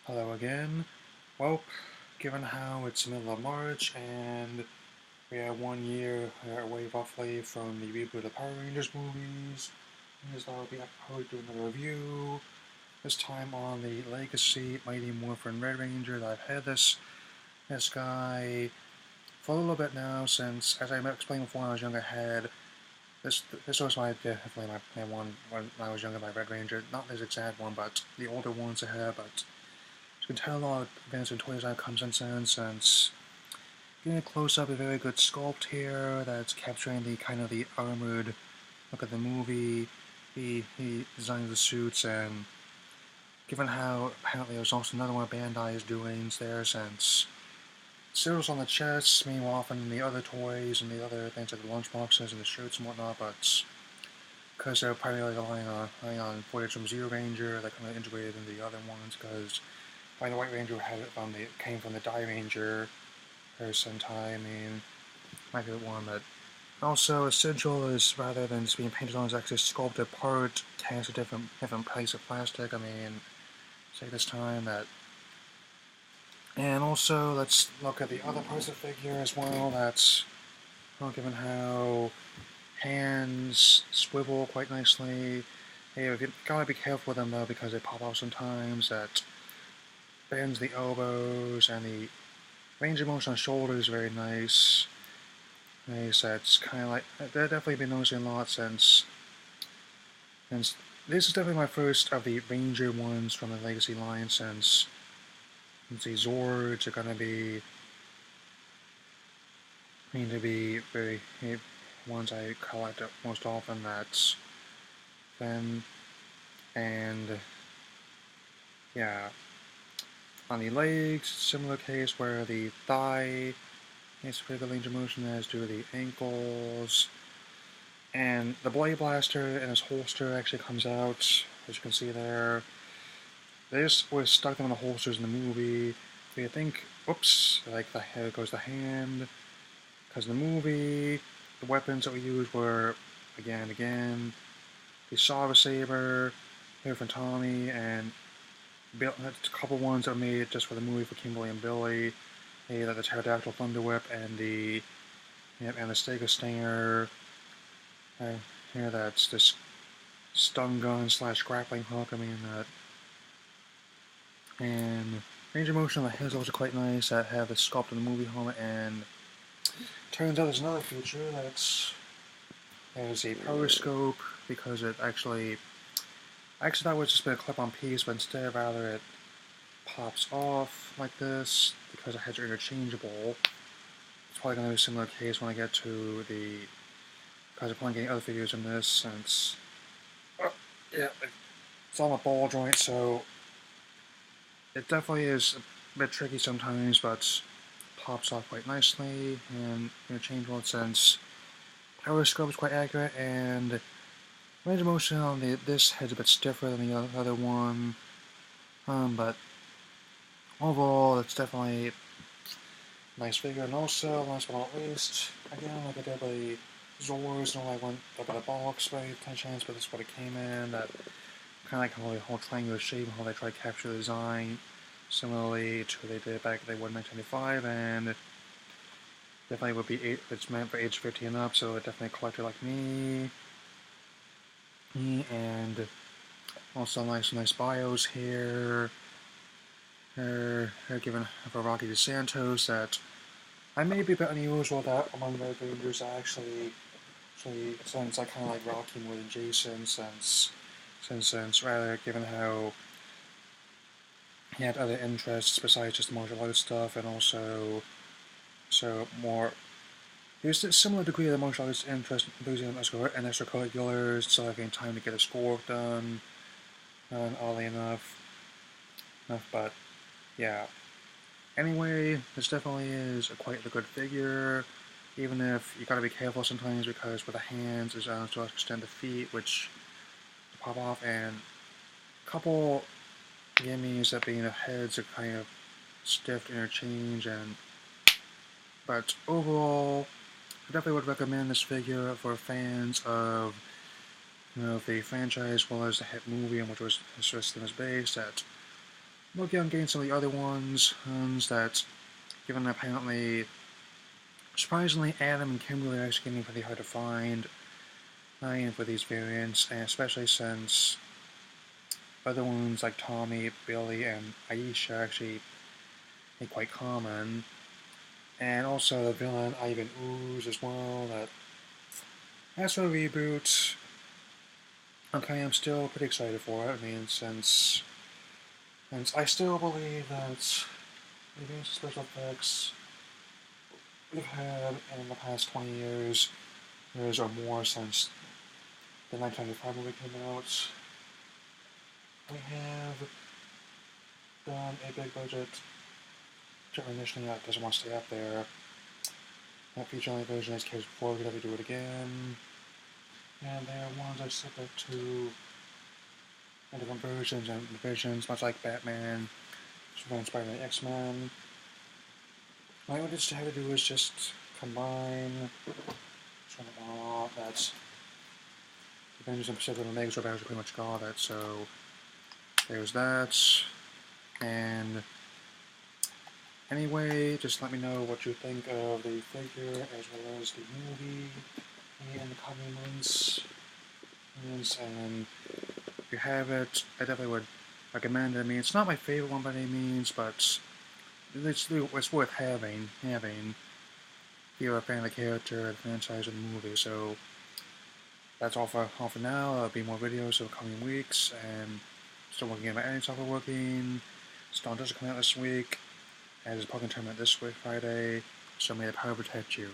Hello again. Well, given how it's the middle of March and we are 1 year away roughly from the reboot of the Power Rangers movies, I thought I'll be probably doing another review. This time on the Legacy Mighty Morphin Red Ranger. I've had this guy for a little bit now since, as I explained before when I was younger, I had this was definitely my one when I was younger, my Red Ranger. Not this exact one, but the older ones I had, but you can tell a lot of advances in toys that comes in since getting a close up, a very good sculpt here that's capturing the kind of the armored look of the movie. He designed the suits, and given how apparently there's also another one of Bandai is doing there since seals on the chest, meanwhile often the other toys and the other things like the lunch boxes and the shirts and whatnot, but because they're primarily relying on footage from Zero Ranger, they kind of integrated into the other ones because the White Ranger came from the Die Ranger or Sentai. I mean, my favorite one, but also essential is rather than just being painted on, is actually sculpted part, cast a different piece of plastic. I mean, say this time that. And also, let's look at the other parts of the figure as well. That's, well, given how hands swivel quite nicely. Hey, you gotta be careful with them though because they pop off sometimes. That bends the elbows, and the range of motion on the shoulders is very nice. That's kind of like, I've definitely been noticing a lot since this is definitely my first of the Ranger ones from the Legacy line since the Zords are gonna be very ones I collect most often. That's them, and yeah. On the legs, similar case where the thigh is pretty good range of motion as do the ankles. And the Blade Blaster and his holster actually comes out, as you can see there. They just was stuck them in the holsters in the movie. They think, oops, like here goes the hand. Because in the movie, the weapons that we used were, again and again, the Saw Saber, here from Tommy, and a couple ones that were made just for the movie for Kimberly and Billy. Like the Pterodactyl Thunder Whip and the Stego Stinger. Here that's this stun gun slash grappling hook. I mean that, and range of motion on the heads also quite nice. That have the sculpt in the movie helmet, and turns out there's another feature there's a power scope because it actually that was just been a clip-on piece, but instead rather it pops off like this because the heads are interchangeable. It's probably going to be a similar case when I get to the, because I'm probably getting other figures in this since, yeah, it's on a ball joint, so it definitely is a bit tricky sometimes, but pops off quite nicely and interchangeable since power scope is quite accurate, and range of motion on this head's a bit stiffer than the other one, but overall it's definitely a nice figure. And also, last but not least, again, like I did with the Zords, I went about a box by 10 chance, but this is what it came in. That kind of like how the whole triangular shape and how they try to capture the design, similarly to what they did back in 1995, and definitely would be it's meant for age 50 and up, so definitely a collector like me. And also nice bios here. They're given for Rocky DeSantos that I may be a bit unusual that among the Rangers actually since I kind of like Rocky more than Jason since rather given how he had other interests besides just the martial arts stuff, and also more. He was a similar degree of the martial arts interest, enthusiasm, and extracurriculars, so having time to get his schoolwork done, and oddly enough, but yeah. Anyway, this definitely is quite a good figure, even if you gotta be careful sometimes because with the hands, is to extend the feet, which pop off, and a couple gimmies that being the heads are kind of stiff interchange, but overall, I definitely would recommend this figure for fans of the franchise as well as the hit movie on which the system is based. That working on getting some of the other ones that, given apparently, surprisingly, Adam and Kimberly are actually getting pretty hard to find for these variants, and especially since other ones like Tommy, Billy, and Aisha are actually quite common. And also the villain Ivan Ooze as well. That as for the reboot, okay, I'm still pretty excited for it. I mean, since I still believe that the special effects we've had in the past 20 years or more since the 1995 movie came out, we have done a big budget initially that doesn't want to stay up there. That feature-length version has cares before we could ever do it again. And there are ones are subject to different versions and revisions, much like Batman, Superman, Spider-Man, X-Men. What we just have to do is just combine that's Avengers and Pacific and Omegas are pretty much got it, so there's that. And anyway, just let me know what you think of the figure as well as the movie in the coming months. And if you have it, I definitely would recommend it. I mean, it's not my favorite one by any means, but it's worth having if you're a fan of the character, the franchise, and the movie. So that's all for now. There'll be more videos over the coming weeks, and still working on my editing software working. Stone does come out this week, and there's a Pokemon tournament this week, Friday, so may the power protect you.